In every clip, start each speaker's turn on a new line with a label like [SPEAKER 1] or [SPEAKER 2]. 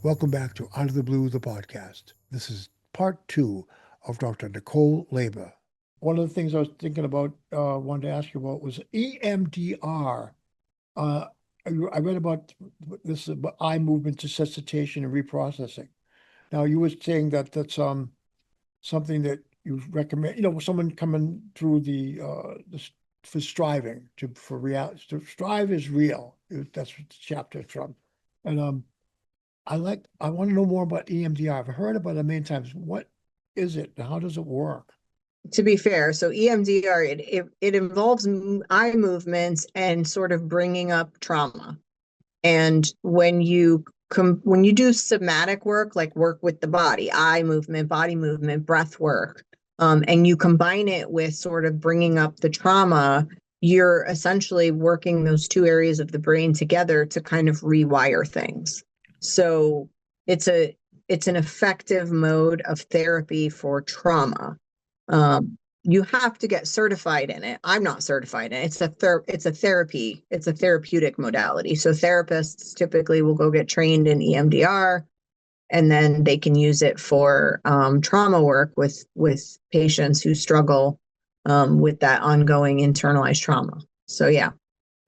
[SPEAKER 1] Welcome back to Out of the Blue, the podcast. This is part two of Dr. Nicole Labor. One of the things I was thinking about, wanted to ask you about was EMDR. Uh, I read about this about eye movement desensitization and reprocessing. Now, you were saying that that's something that you recommend. Someone coming through for striving for real. To strive is real. That's what the chapter is from, and I want to know more about EMDR. I've heard about it many times. What is it? And how does it work?
[SPEAKER 2] To be fair, so EMDR, it involves eye movements and sort of bringing up trauma. And when you do somatic work, like work with the body, eye movement, body movement, breath work, and you combine it with sort of bringing up the trauma, you're essentially working those two areas of the brain together to kind of rewire things. So it's an effective mode of therapy for trauma. You have to get certified in it. I'm not certified in it. It's a therapeutic modality. So therapists typically will go get trained in EMDR, and then they can use it for trauma work with patients who struggle with that ongoing internalized trauma. So yeah.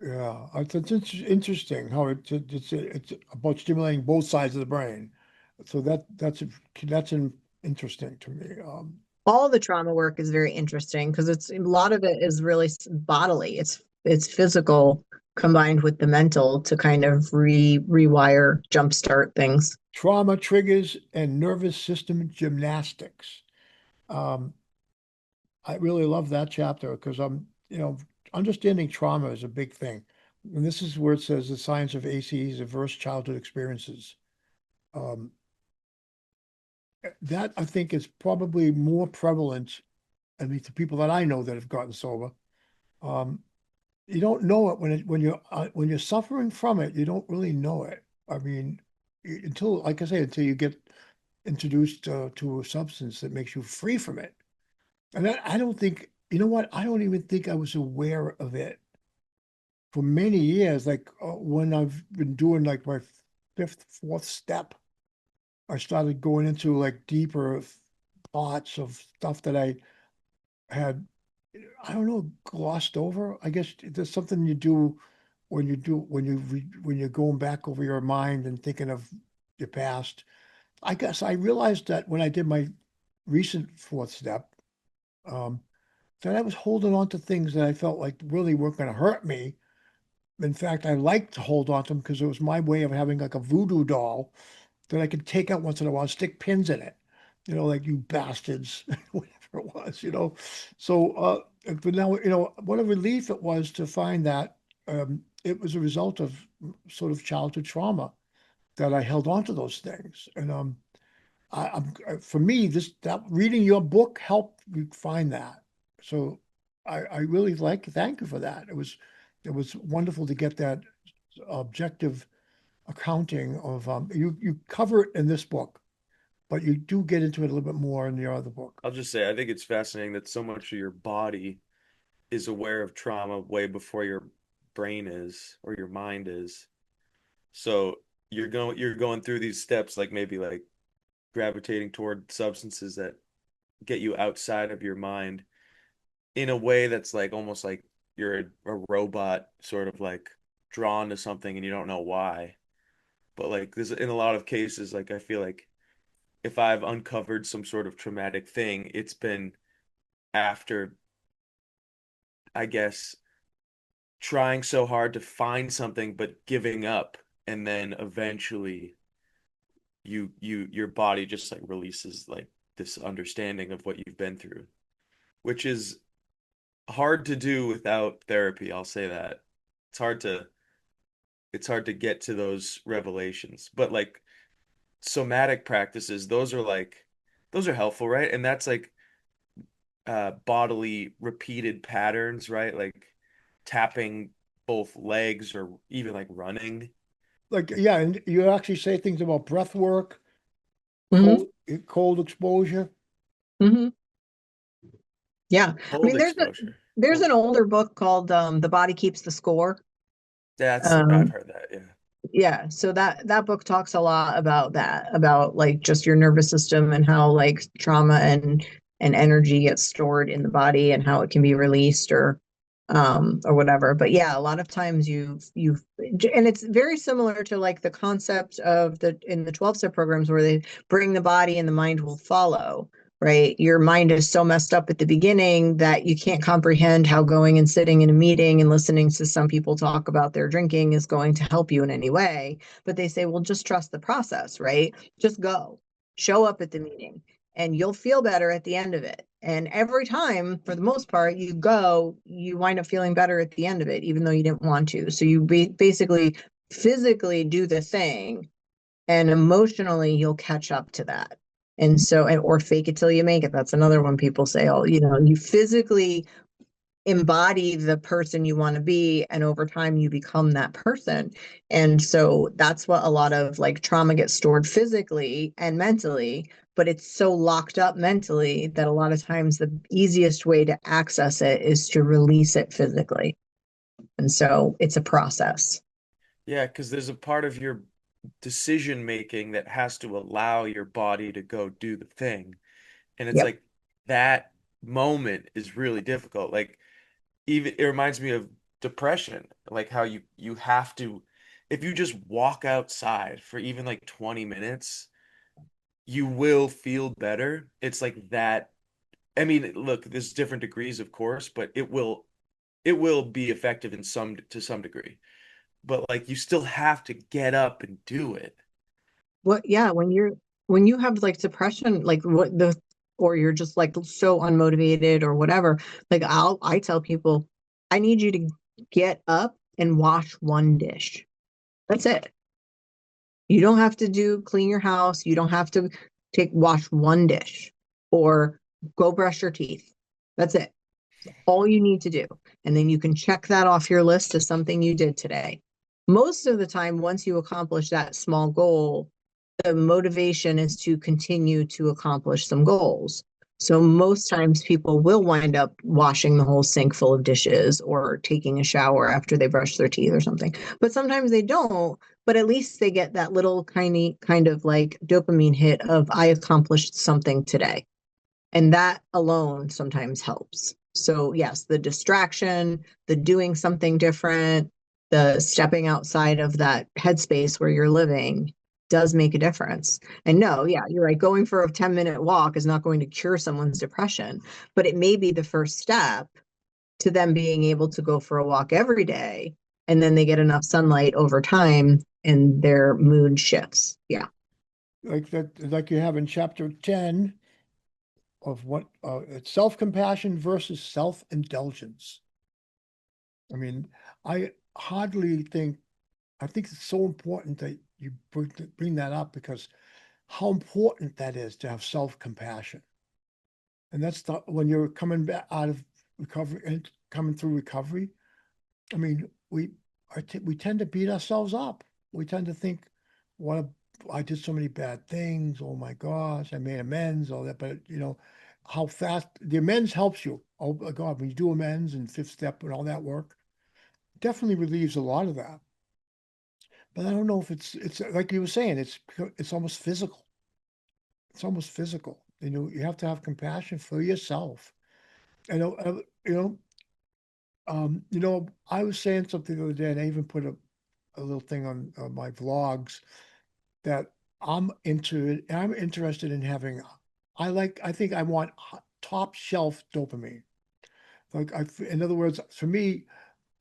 [SPEAKER 1] Yeah, it's interesting how it's about stimulating both sides of the brain. So that's interesting to me.
[SPEAKER 2] All the trauma work is very interesting because it's a lot of it is really bodily. It's physical combined with the mental to kind of rewire, jumpstart things.
[SPEAKER 1] Trauma triggers and nervous system gymnastics. Um, I really love that chapter because understanding trauma is a big thing. And this is where it says the science of ACEs, adverse childhood experiences. Um, that I think is probably more prevalent, at least the people that I know that have gotten sober. Um, you don't know it when you're suffering from it, you don't really know it. I mean, until, like I say, until you get introduced to a substance that makes you free from it. And I don't think, you know what? I don't even think I was aware of it for many years. Like when I've been doing like my fifth, fourth step, I started going into like deeper thoughts of stuff that I had, I don't know, glossed over. I guess there's something you do when you're going back over your mind and thinking of your past. I guess I realized that when I did my recent fourth step, um, that I was holding on to things that I felt like really weren't going to hurt me. In fact, I liked to hold on to them because it was my way of having like a voodoo doll that I could take out once in a while, stick pins in it, like you bastards, whatever it was. So, but now, what a relief it was to find that it was a result of sort of childhood trauma that I held on to those things. And for me, that reading your book helped me find that. So I really thank you for that. It was wonderful to get that objective accounting of you cover it in this book, but you do get into it a little bit more in your other book.
[SPEAKER 3] I'll just say, I think it's fascinating that so much of your body is aware of trauma way before your brain is or your mind is. So you're going through these steps, like maybe like gravitating toward substances that get you outside of your mind in a way that's like almost like you're a robot sort of like drawn to something and you don't know why. But like this in a lot of cases, like I feel like if I've uncovered some sort of traumatic thing, it's been after, I guess, trying so hard to find something but giving up, and then eventually your body just like releases like this understanding of what you've been through, which is hard to do without therapy. I'll say that. It's hard to it's hard to get to those revelations. But like somatic practices, those are helpful, right? And that's like bodily repeated patterns, right? Like tapping both legs or even like running.
[SPEAKER 1] Like, yeah, and you actually say things about breath work,
[SPEAKER 2] Hmm.
[SPEAKER 1] cold exposure.
[SPEAKER 2] Hmm. Yeah. I
[SPEAKER 3] Cold
[SPEAKER 2] mean,
[SPEAKER 3] exposure.
[SPEAKER 2] there's
[SPEAKER 3] Cold.
[SPEAKER 2] an older book called The Body Keeps the Score.
[SPEAKER 3] That's I've
[SPEAKER 2] Um,
[SPEAKER 3] heard that, yeah.
[SPEAKER 2] Yeah, so that book talks a lot about that, about like just your nervous system and how like trauma and energy gets stored in the body and how it can be released or whatever. But yeah, a lot of times you've and it's very similar to like the concept of the in the 12-step programs where they bring the body and the mind will follow. Right? Your mind is so messed up at the beginning that you can't comprehend how going and sitting in a meeting and listening to some people talk about their drinking is going to help you in any way. But they say, well, just trust the process, right? Just go, show up at the meeting, and you'll feel better at the end of it. And every time, for the most part, you go, you wind up feeling better at the end of it, even though you didn't want to. So you basically physically do the thing, and emotionally you'll catch up to that. And so, or fake it till you make it. That's another one people say, oh, you physically embody the person you want to be, and over time you become that person. And so that's what a lot of like trauma gets stored physically and mentally, but it's so locked up mentally that a lot of times the easiest way to access it is to release it physically. And so it's a process.
[SPEAKER 3] Yeah, because there's a part of your decision making that has to allow your body to go do the thing. And it's
[SPEAKER 2] Yep.
[SPEAKER 3] like that moment is really difficult. Like even it reminds me of depression, like how you have to if you just walk outside for even like 20 minutes, you will feel better. It's like that. I mean, look, there's different degrees, of course, but it will be effective in some to some degree. But like you still have to get up and do it.
[SPEAKER 2] Yeah, when you have like depression, like or you're just like so unmotivated or whatever, like I tell people, I need you to get up and wash one dish. That's it. You don't have to clean your house. You don't have to wash one dish or go brush your teeth. That's it. All you need to do. And then you can check that off your list as something you did today. Most of the time, once you accomplish that small goal, the motivation is to continue to accomplish some goals. So most times people will wind up washing the whole sink full of dishes or taking a shower after they brush their teeth or something. But sometimes they don't, but at least they get that little kind of like dopamine hit of I accomplished something today. And that alone sometimes helps. So yes, the distraction, the doing something different, the stepping outside of that headspace where you're living does make a difference. And no, yeah, you're right. Going for a 10-minute walk is not going to cure someone's depression, but it may be the first step to them being able to go for a walk every day. And then they get enough sunlight over time and their mood shifts. Yeah.
[SPEAKER 1] Like that, like you have in chapter 10 of what it's self-compassion versus self-indulgence. I mean, I hardly think I think it's so important that you bring that up because how important that is to have self-compassion. And that's when you're coming back out of recovery and coming through recovery. I mean, we tend to beat ourselves up. We tend to think, what a, I did so many bad things. Oh my gosh, I made amends, all that. But how fast the amends helps you. Oh my God, when you do amends and fifth step and all that work, definitely relieves a lot of that. But I don't know if it's like you were saying, it's almost physical. It's almost physical. You have to have compassion for yourself. I know, I was saying something the other day, and I even put a little thing on my vlogs that I'm into it. I'm interested in having. I think I want top shelf dopamine. Like in other words, for me,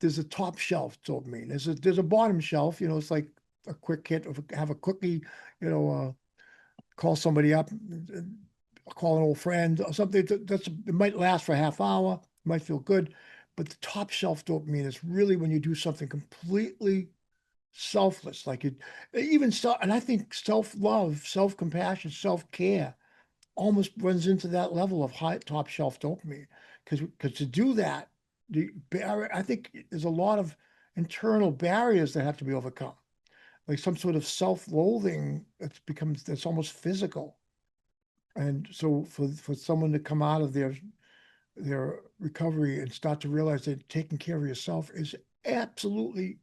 [SPEAKER 1] there's a top shelf dopamine. There's a bottom shelf. It's like a quick hit of have a cookie. You know, call somebody up, call an old friend or something. It might last for a half hour. Might feel good, but the top shelf dopamine is really when you do something completely selfless, like it even and I think self-love, self-compassion, self-care almost runs into that level of high top shelf dopamine. Because to do that, I think there's a lot of internal barriers that have to be overcome, like some sort of self-loathing that's almost physical. And so for someone to come out of their recovery and start to realize that taking care of yourself is absolutely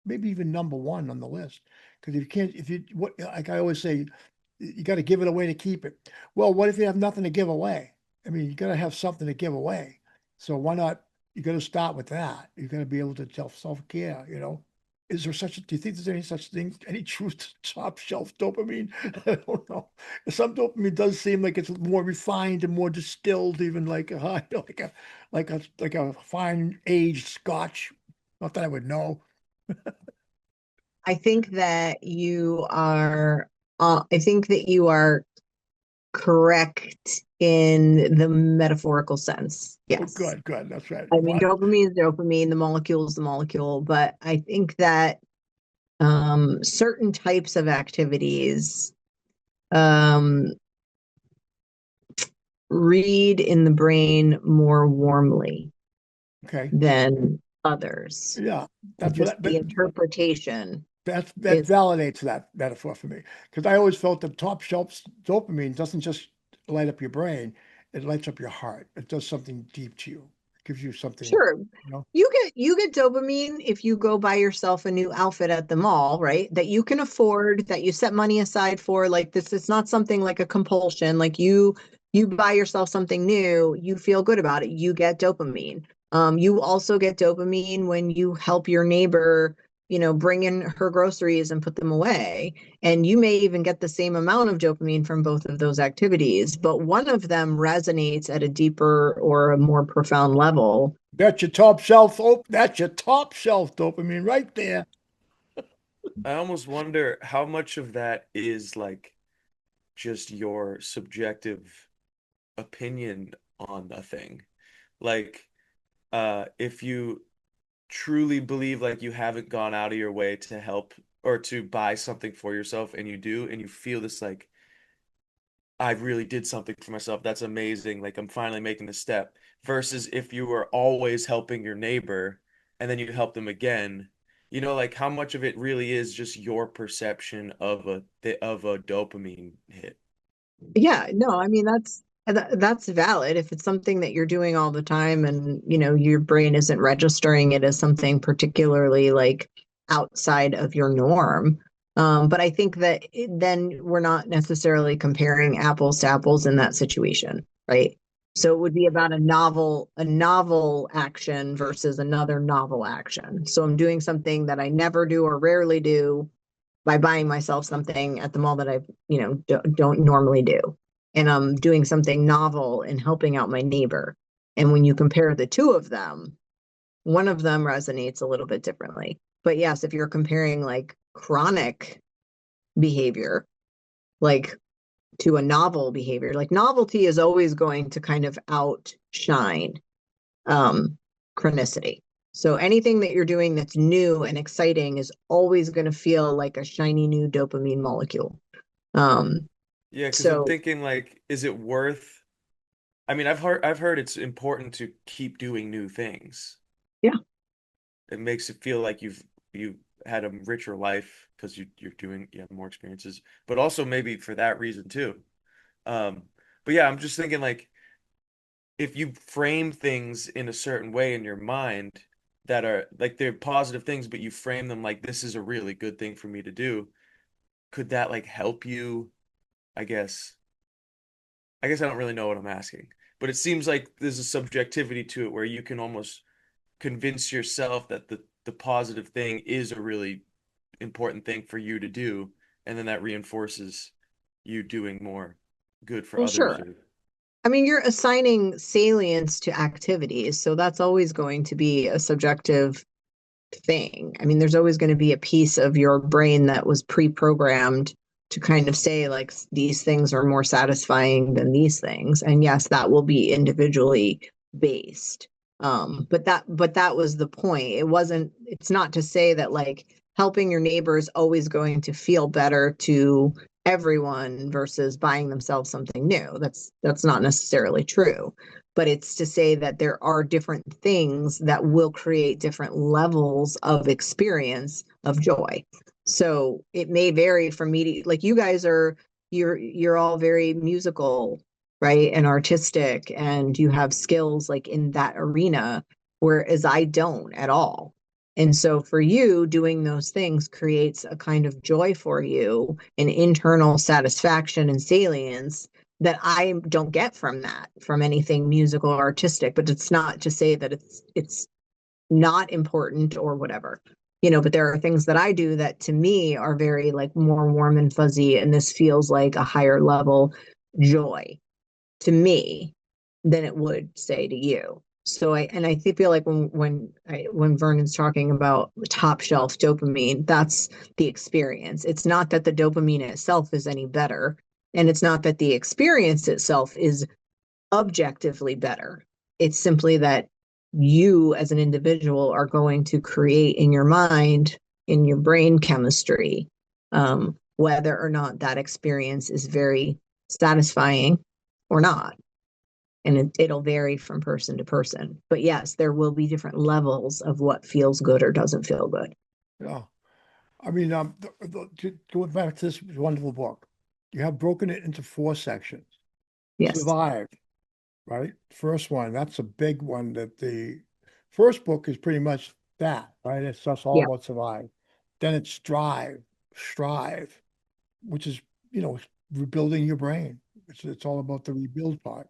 [SPEAKER 1] maybe even number one on the list. Because if you can't, if you, what, like I always say, you got to give it away to keep it. Well, what if you have nothing to give away? I mean, you got to have something to give away. So why not? You got to start with that. You got to be able to self-care, you know? Is there such a, do you think there's any such thing, any truth to top shelf dopamine? I don't know. Some dopamine does seem like it's more refined and more distilled, even like a high, like a fine aged scotch. Not that I would know.
[SPEAKER 2] I think that I think that you are correct in the metaphorical sense.
[SPEAKER 1] Oh,
[SPEAKER 2] Yes.
[SPEAKER 1] good, good. That's right.
[SPEAKER 2] I mean, dopamine is dopamine, the molecule is the molecule, but I think that certain types of activities um, read in the brain more warmly
[SPEAKER 1] Okay.
[SPEAKER 2] than others.
[SPEAKER 1] Yeah. That's
[SPEAKER 2] Just
[SPEAKER 1] what,
[SPEAKER 2] the
[SPEAKER 1] but
[SPEAKER 2] interpretation
[SPEAKER 1] that
[SPEAKER 2] is
[SPEAKER 1] validates that metaphor for me. Because I always felt that top shelf dopamine doesn't just light up your brain, it lights up your heart. It does something deep to you. It gives you something,
[SPEAKER 2] sure.
[SPEAKER 1] you know.
[SPEAKER 2] You get dopamine if you go buy yourself a new outfit at the mall, right? That you can afford, that you set money aside for. Like this, it's not something like a compulsion. Like you buy yourself something new, you feel good about it. You get dopamine. You also get dopamine when you help your neighbor, bring in her groceries and put them away. And you may even get the same amount of dopamine from both of those activities, but one of them resonates at a deeper or a more profound level.
[SPEAKER 1] That's your top shelf. Oh, that's your top shelf dopamine right there.
[SPEAKER 3] I almost wonder how much of that is like just your subjective opinion on a thing. Like, if you truly believe like you haven't gone out of your way to help or to buy something for yourself and you do, and you feel this like, I really did something for myself. That's amazing. Like I'm finally making the step. Versus if you were always helping your neighbor and then you help them again, like how much of it really is just your perception of a dopamine hit.
[SPEAKER 2] Yeah, no, I mean that's valid if it's something that you're doing all the time and your brain isn't registering it as something particularly like outside of your norm. But I think that then we're not necessarily comparing apples to apples in that situation, right? So it would be about a novel action versus another novel action. So I'm doing something that I never do or rarely do by buying myself something at the mall that I, don't normally do. And I'm doing something novel and helping out my neighbor. And when you compare the two of them, one of them resonates a little bit differently. But yes, if you're comparing like chronic behavior, like to a novel behavior, like novelty is always going to kind of outshine um, chronicity. So anything that you're doing that's new and exciting is always going to feel like a shiny new dopamine molecule. Um,
[SPEAKER 3] Yeah, because I'm
[SPEAKER 2] so
[SPEAKER 3] thinking like, is it worth? I mean, I've heard it's important to keep doing new things.
[SPEAKER 2] yeah,
[SPEAKER 3] It makes it feel like you've had a richer life because you have more experiences, but also maybe for that reason too. Um, but yeah, I'm just thinking like if you frame things in a certain way in your mind that are like they're positive things, but you frame them like this is a really good thing for me to do, could that like help you? I guess. I guess I don't really know what I'm asking, but it seems like there's a subjectivity to it where you can almost convince yourself that the positive thing is a really important thing for you to do, and then that reinforces you doing more good for
[SPEAKER 2] well,
[SPEAKER 3] others
[SPEAKER 2] sure.
[SPEAKER 3] or
[SPEAKER 2] I mean, you're assigning salience to activities, so that's always going to be a subjective thing. I mean, there's always going to be a piece of your brain that was pre-programmed to kind of say like these things are more satisfying than these things. And yes, that will be individually based. But that was the point. It's not to say that like helping your neighbor is always going to feel better to everyone versus buying themselves something new. That's not necessarily true, but it's to say that there are different things that will create different levels of experience of joy. So it may vary from like you guys you're all very musical, right? And artistic, and you have skills like in that arena, whereas I don't at all. And so for you, doing those things creates a kind of joy for you, an internal satisfaction and salience that I don't get from that, from anything musical or artistic. But it's not to say that it's not important or whatever, but there are things that I do that to me are very like more warm and fuzzy, and this feels like a higher level joy to me than it would say to you. So I feel like when Vernon's talking about top shelf dopamine, that's the experience. It's not that the dopamine itself is any better, and it's not that the experience itself is objectively better. It's simply that you as an individual are going to create in your mind, in your brain chemistry, whether or not that experience is very satisfying or not. And it'll vary from person to person. But yes, there will be different levels of what feels good or doesn't feel good.
[SPEAKER 1] Yeah. I mean, going back to this wonderful book, you have broken it into 4 sections.
[SPEAKER 2] Yes.
[SPEAKER 1] Survive, right? First one, that's a big one. That the first book is pretty much that, right? It's just all
[SPEAKER 2] Yeah.
[SPEAKER 1] about survive. Then it's strive, which is, rebuilding your brain. It's all about the rebuild part.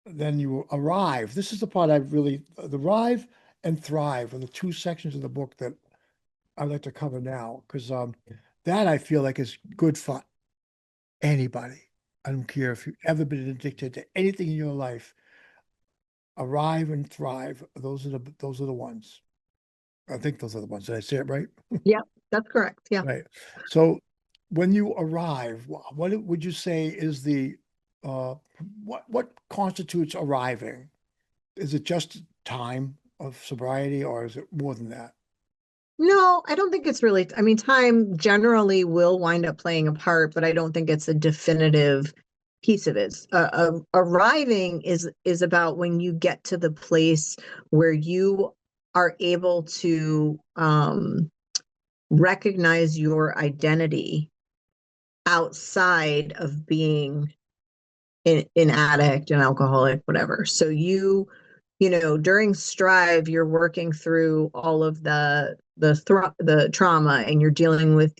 [SPEAKER 1] Then you arrive. This is the part the arrive and thrive are the 2 sections of the book that I'd like to cover now, because that I feel like is good for anybody. I don't care if you've ever been addicted to anything in your life. Arrive and thrive. Those are the ones. I think those are the ones. Did I say it right?
[SPEAKER 2] Yeah, that's correct. Yeah.
[SPEAKER 1] Right. So when you arrive, what would you say is what constitutes arriving? Is it just time of sobriety, or is it more than that?
[SPEAKER 2] No, I don't think it's really, I mean, time generally will wind up playing a part, but I don't think it's a definitive piece of it. Arriving is about when you get to the place where you are able to recognize your identity outside of being an addict, an alcoholic, whatever. So during Strive, you're working through all of the trauma, and you're dealing with,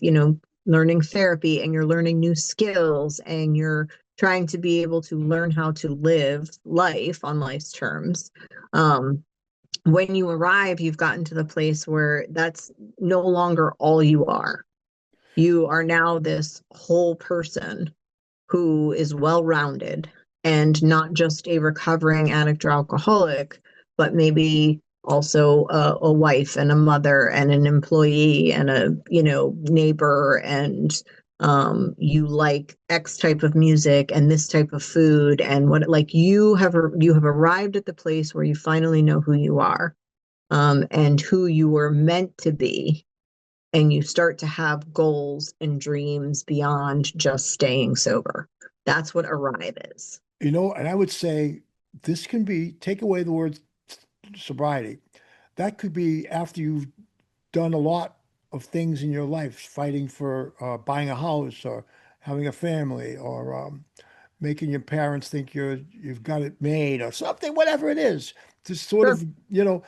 [SPEAKER 2] learning therapy, and you're learning new skills, and you're trying to be able to learn how to live life on life's terms. When you arrive, you've gotten to the place where that's no longer all you are. You are now this whole person who is well-rounded, and not just a recovering addict or alcoholic, but maybe also a wife and a mother and an employee and a neighbor, and you like X type of music and this type of food, and what, like, you have arrived at the place where you finally know who you are, and who you were meant to be, and you start to have goals and dreams beyond just staying sober. That's what arrive is.
[SPEAKER 1] And I would say this can be, take away the word sobriety. That could be after you've done a lot of things in your life, fighting for buying a house, or having a family, or making your parents think you've got it made, or something, whatever it is. To sort
[SPEAKER 2] Sure.
[SPEAKER 1] of,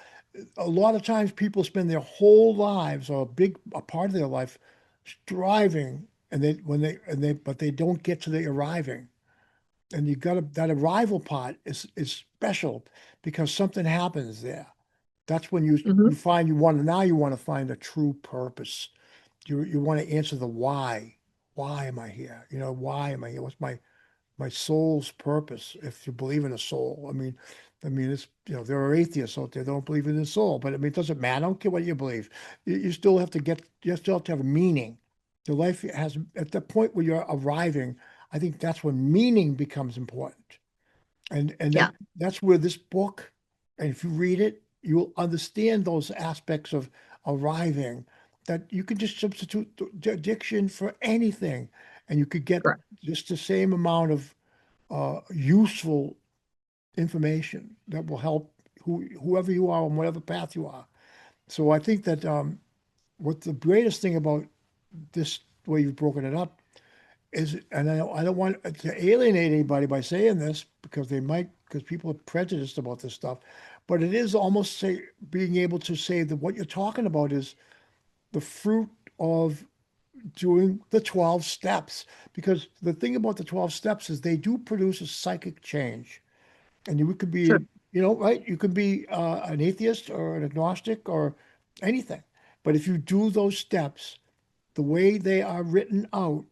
[SPEAKER 1] a lot of times people spend their whole lives, or a part of their life, striving, and but they don't get to the arriving. And that arrival part is special, because something happens there. That's when you
[SPEAKER 2] Mhm.
[SPEAKER 1] find you want to find a true purpose. You want to answer the why. Why am I here? Why am I here? What's my soul's purpose? If you believe in a soul, it's, there are atheists out there that don't believe in the soul, but it doesn't matter. I don't care what you believe. You still have to have a meaning. Your life has, at the point where you're arriving, I think that's when meaning becomes important. And
[SPEAKER 2] Yeah.
[SPEAKER 1] that's where this book, and if you read it, you will understand those aspects of arriving, that you can just substitute the addiction for anything, and you could get
[SPEAKER 2] Correct.
[SPEAKER 1] just the same amount of useful information that will help whoever you are on whatever path you are. So I think that what the greatest thing about this way you've broken it up is, and I don't want to alienate anybody by saying this, because they might because people are prejudiced about this stuff. But it is almost being able to say that what you're talking about is the fruit of doing the 12 steps. Because the thing about the 12 steps is they do produce a psychic change. And you could
[SPEAKER 2] Sure.
[SPEAKER 1] be, right? You could be an atheist or an agnostic or anything. But if you do those steps, the way they are written out,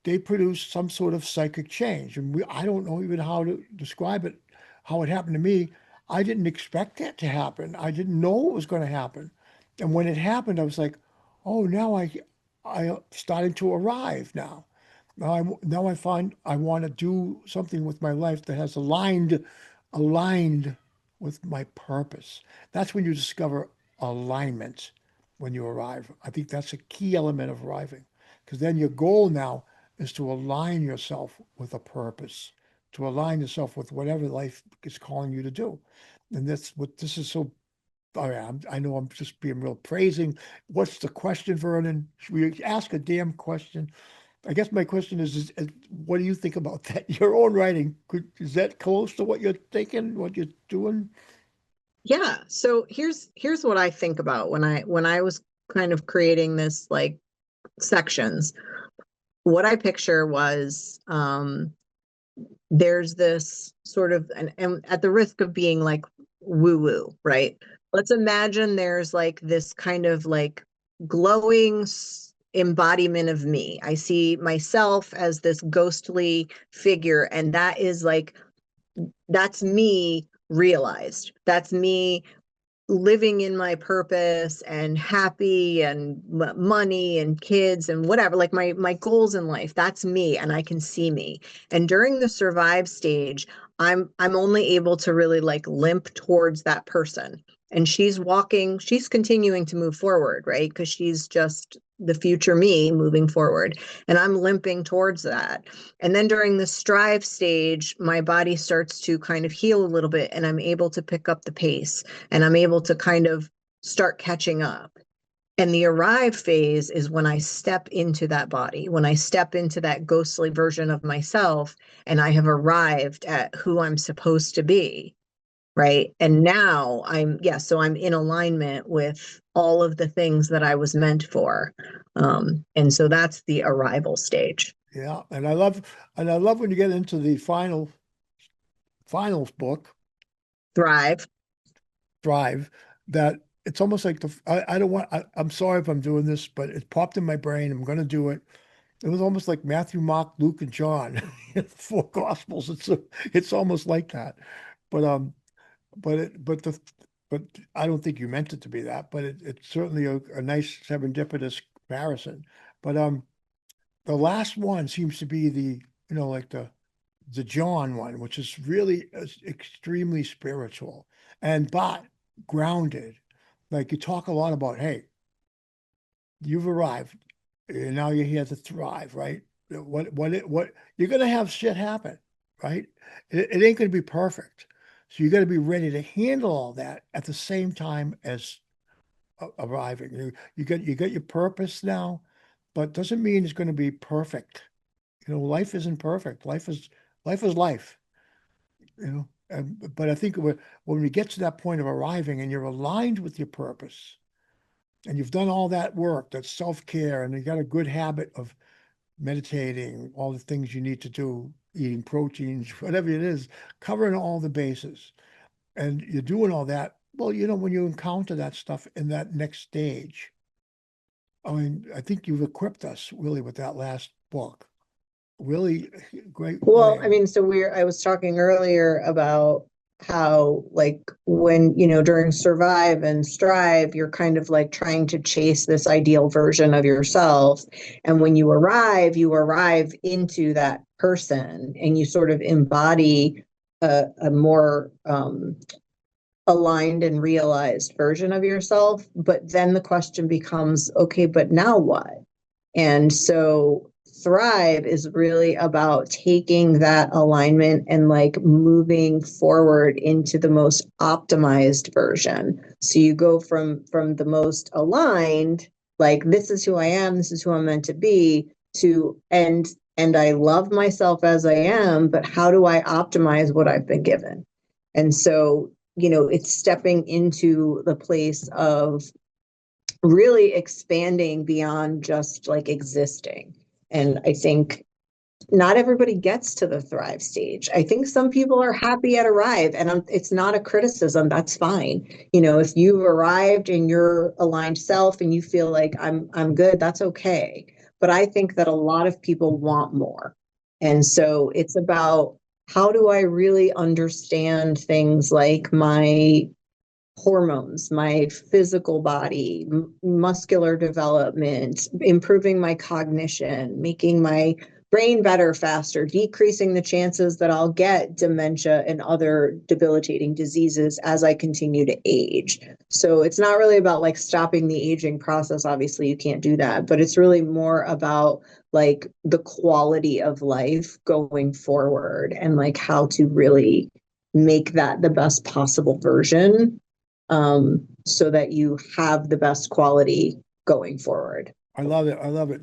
[SPEAKER 1] they produce some sort of psychic change. And I don't know even how to describe it, how it happened to me. I didn't expect that to happen. I didn't know it was going to happen. And when it happened, I was like, oh, now I starting to arrive now. Now I find I want to do something with my life that has aligned with my purpose. That's when you discover alignment when you arrive. I think that's a key element of arriving, because then your goal now is to align yourself with a purpose, to align yourself with whatever life is calling you to do. And that's what this is so. I know I'm just being real praising. What's the question, Vernon? Should we ask a damn question? I guess my question is what do you think about that? Your own writing, is that close to what you're thinking, what you're doing?
[SPEAKER 2] Yeah. So here's what I think about when I was kind of creating this like sections. What I picture was there's this sort of and at the risk of being like woo woo, right? Let's imagine there's like this kind of like glowing embodiment of me. I see myself as this ghostly figure, and that is like that's me realized. That's me living in my purpose and happy and money and kids and whatever, like my goals in life. That's me, and I can see me. And during the survive stage, I'm only able to really like limp towards that person, and she's continuing to move forward, right? Because she's just the future me moving forward, and I'm limping towards that. And then during the strive stage, my body starts to kind of heal a little bit, and I'm able to pick up the pace, and I'm able to kind of start catching up. And the arrive phase is when I step into that body, when I step into that ghostly version of myself, and I have arrived at who I'm supposed to be. Right. And now so I'm in alignment with all of the things that I was meant for. And so that's the arrival stage.
[SPEAKER 1] Yeah, and I love when you get into the finals book,
[SPEAKER 2] Thrive.
[SPEAKER 1] Drive, that it's almost like I don't want I'm sorry if I'm doing this, but it popped in my brain. I'm going to do it. It was almost like Matthew, Mark, Luke, and John, four gospels. It's almost like that. But but it but the but I don't think you meant it to be that, but it's certainly a nice serendipitous comparison. But the last one seems to be like the John one, which is really extremely spiritual and but grounded. Like you talk a lot about, hey, you've arrived, and now you're here to thrive, right? What you're gonna have shit happen, right? It ain't gonna be perfect, so you got to be ready to handle all that at the same time as arriving. You got your purpose now, but doesn't mean it's going to be perfect. Life isn't perfect. Life is life. But I think when we get to that point of arriving and you're aligned with your purpose and you've done all that work, that self-care, and you got a good habit of meditating, all the things you need to do, eating proteins, whatever it is, covering all the bases, and you're doing all that. Well, when you encounter that stuff in that next stage, I mean, I think you've equipped us really with that last book. Really great
[SPEAKER 2] Well,
[SPEAKER 1] way.
[SPEAKER 2] I mean, I was talking earlier about how like when, during survive and strive, you're kind of like trying to chase this ideal version of yourself. And when you arrive into that person, and you sort of embody a more aligned and realized version of yourself. But then the question becomes, okay, but now what? And so thrive is really about taking that alignment and like moving forward into the most optimized version. So you go from the most aligned, like this is who I am, this is who I'm meant to be, to and I love myself as I am, but how do I optimize what I've been given? And so, it's stepping into the place of really expanding beyond just like existing. And I think not everybody gets to the thrive stage. I think some people are happy at arrive, and it's not a criticism. That's fine. If you've arrived in your aligned self and you feel like I'm good, that's okay. But I think that a lot of people want more. And so it's about, how do I really understand things like my hormones, my physical body, muscular development, improving my cognition, making my brain better faster, decreasing the chances that I'll get dementia and other debilitating diseases as I continue to age. So it's not really about like stopping the aging process. Obviously, you can't do that, but it's really more about like the quality of life going forward and like how to really make that the best possible version, so that you have the best quality going forward.
[SPEAKER 1] I love it. I love it.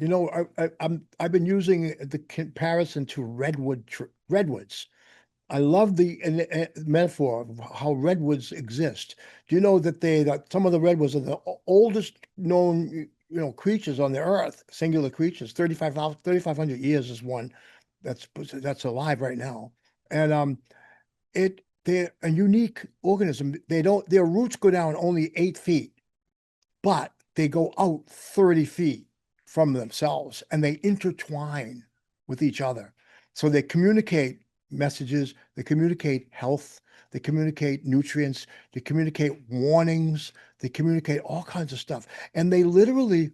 [SPEAKER 1] I've been using the comparison to redwoods. I love the metaphor of how redwoods exist. Do you know that some of the redwoods are the oldest known, creatures on the earth, singular creatures. 3,500 years is one that's alive right now. And they're a unique organism. Their roots go down only 8 feet, but they go out 30 feet from themselves and they intertwine with each other. So they communicate messages, they communicate health, they communicate nutrients, they communicate warnings, they communicate all kinds of stuff. And they literally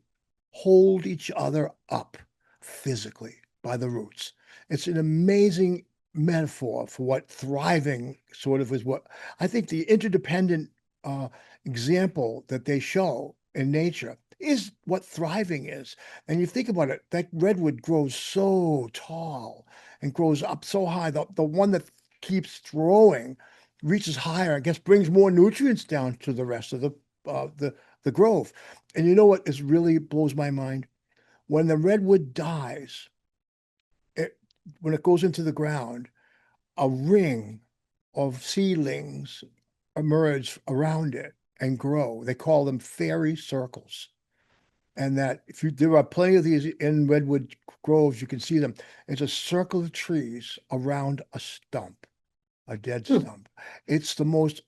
[SPEAKER 1] hold each other up physically by the roots. It's an amazing metaphor for what thriving sort of is. What I think the interdependent example that they show in nature is what thriving is. And you think about it, that redwood grows so tall and grows up so high. The one that keeps growing reaches higher, I guess, brings more nutrients down to the rest of the grove. And you know what is really blows my mind? When the redwood dies, when it goes into the ground, a ring of seedlings emerge around it and grow. They call them fairy circles. And that there are plenty of these in redwood groves, you can see them. It's a circle of trees around a stump, a dead stump. It's the most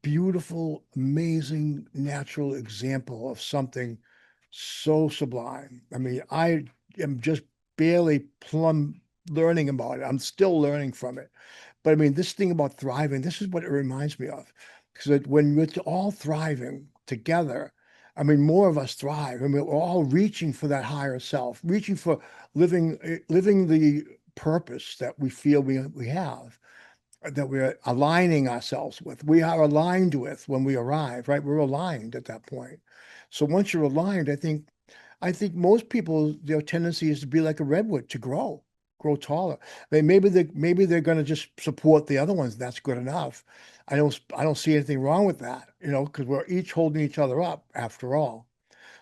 [SPEAKER 1] beautiful, amazing, natural example of something so sublime. I mean, I am just barely learning about it. I'm still learning from it. But I mean, this thing about thriving, this is what it reminds me of. Because when we're all thriving together, I mean, more of us thrive. I mean, we're all reaching for that higher self, reaching for living the purpose that we feel we have, that we're aligning ourselves with. We are aligned with when we arrive, right? We're aligned at that point. So once you're aligned, I think most people, their tendency is to be like a redwood, to grow taller. Maybe they're going to just support the other ones. That's good enough. I don't see anything wrong with that, because we're each holding each other up after all.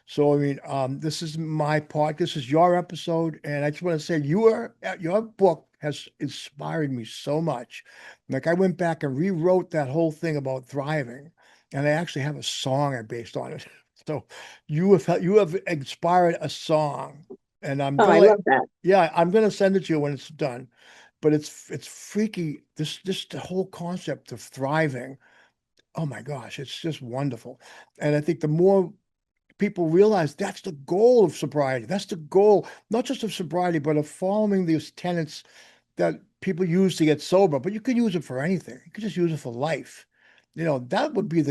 [SPEAKER 1] So I mean, this is my part. This is your episode, and I just want to say your book has inspired me so much. Like I went back and rewrote that whole thing about thriving, and I actually have a song I based on it. So you have inspired a song, and
[SPEAKER 2] Oh, I love that.
[SPEAKER 1] yeah, I'm gonna send it to you when it's done. But it's freaky. This the whole concept of thriving. Oh my gosh, it's just wonderful. And I think the more people realize that's the goal of sobriety. That's the goal, not just of sobriety, but of following these tenets that people use to get sober. But you could use it for anything. You could just use it for life. That would be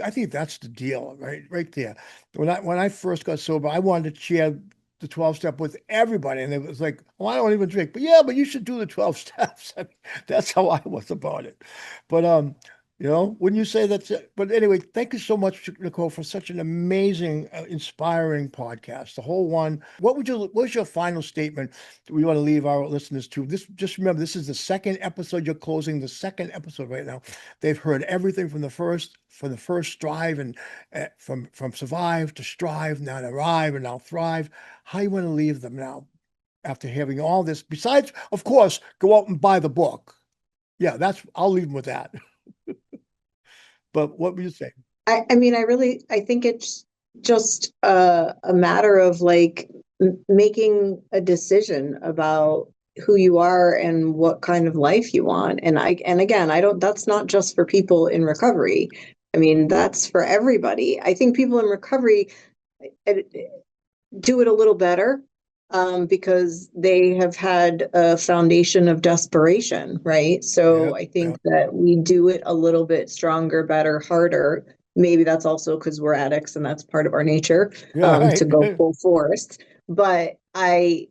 [SPEAKER 1] I think that's the deal, right there. When I first got sober, I wanted to share the 12 step with everybody. And it was like, well, I don't even drink. But yeah, but you should do the 12 steps. I mean, that's how I was about it. But wouldn't you say that's it? But anyway, thank you so much, Nicole, for such an amazing, inspiring podcast. The whole one. What's your final statement that we want to leave our listeners to? Just remember, this is the second episode. You're closing the second episode right now. They've heard everything from the first strive, and from survive to strive, now to arrive, and now thrive. How you want to leave them now? after having all this, besides, of course, go out and buy the book. Yeah, I'll leave them with that. But what would you say?
[SPEAKER 2] I mean, I think it's just a matter of like making a decision about who you are and what kind of life you want. And again, that's not just for people in recovery. I mean, that's for everybody. I think people in recovery do it a little better because they have had a foundation of desperation, right? So I think that we do it a little bit stronger, better, harder. Maybe that's also because we're addicts and that's part of our nature to go full force. But I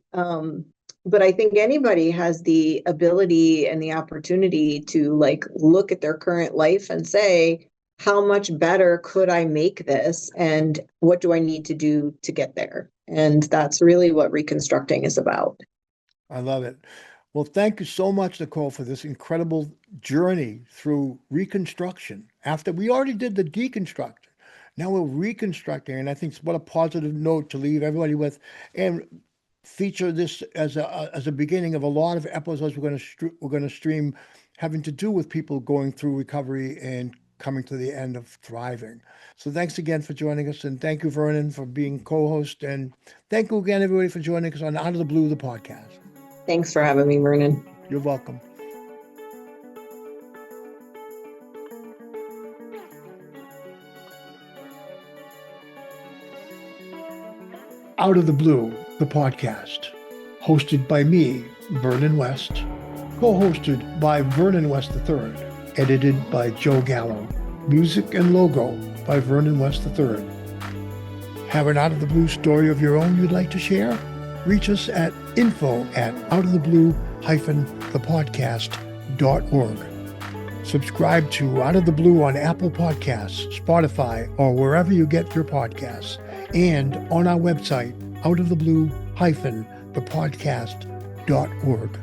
[SPEAKER 2] think anybody has the ability and the opportunity to like look at their current life and say, how much better could I make this? And what do I need to do to get there? And that's really what Reconstructing is about.
[SPEAKER 1] I love it. Well, thank you so much, Nicole, for this incredible journey through reconstruction. After we already did the deconstruction, now we're reconstructing. And I think what a positive note to leave everybody with, and feature this as a beginning of a lot of episodes we're going to stream having to do with people going through recovery and coming to the end of thriving. So thanks again for joining us, and thank you, Vernon, for being co-host, and thank you again, everybody, for joining us on Out of the Blue, the podcast.
[SPEAKER 2] Thanks for having me, Vernon.
[SPEAKER 1] You're welcome. Out of the Blue, the podcast, hosted by me, Vernon West, co-hosted by Vernon West III, edited by Joe Gallo, music and logo by Vernon West III. Have an Out of the Blue story of your own you'd like to share? Reach us at info@outoftheblue-thepodcast.org. Subscribe to Out of the Blue on Apple Podcasts, Spotify, or wherever you get your podcasts, and on our website, outoftheblue-thepodcast.org.